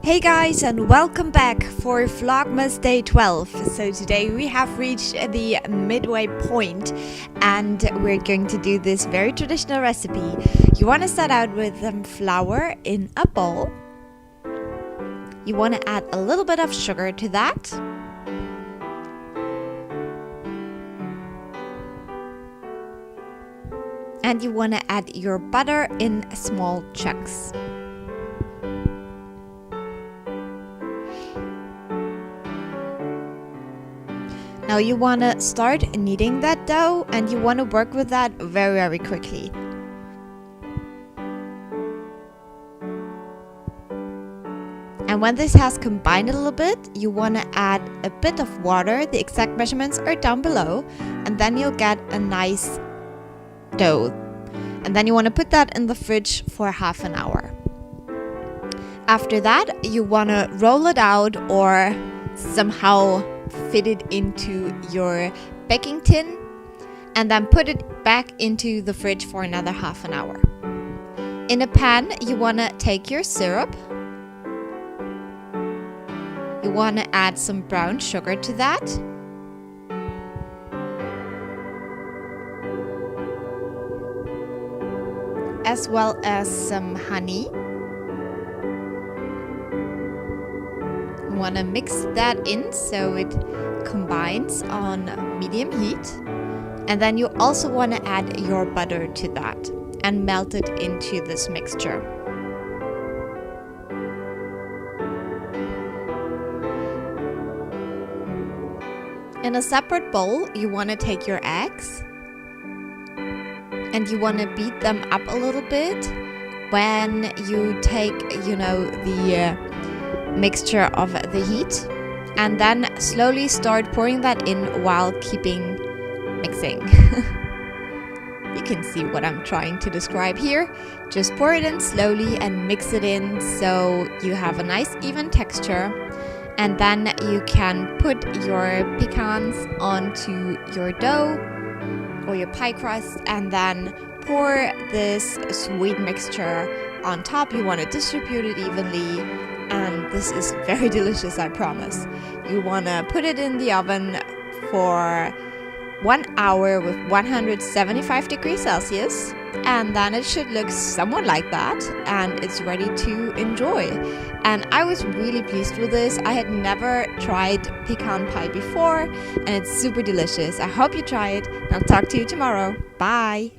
Hey guys, and welcome back for Vlogmas day 12. So today we have reached the midway point and we're going to do this very traditional recipe. You want to start out with flour in a bowl. You want to add a little bit of sugar to that. And you want to add your butter in small chunks. Now you want to start kneading that dough and you want to work with that very quickly. And when this has combined a little bit, you want to add a bit of water. The exact measurements are down below, and then you'll get a nice dough. And then you want to put that in the fridge for half an hour. After that, you want to roll it out or somehow fit it into your baking tin and then put it back into the fridge for another half an hour. In a pan, you want to take your syrup. You want to add some brown sugar to that. As well as some honey. You want to mix that in so it combines on medium heat. And then you also want to add your butter to that and melt it into this mixture. In a separate bowl, you want to take your eggs and you want to beat them up a little bit. When you take, the mixture of the heat, and then slowly start pouring that in while keeping mixing. You can see what I'm trying to describe here. Just pour it in slowly and mix it in so you have a nice even texture. And then you can put your pecans onto your dough or your pie crust and then pour this sweet mixture on top. You want to distribute it evenly, and this is very delicious, I promise. You want to put it in the oven for 1 hour with 175 degrees Celsius, and then it should look somewhat like that, and it's ready to enjoy. And I was really pleased with this. I had never tried pecan pie before, and it's super delicious. I hope you try it, and I'll talk to you tomorrow. Bye!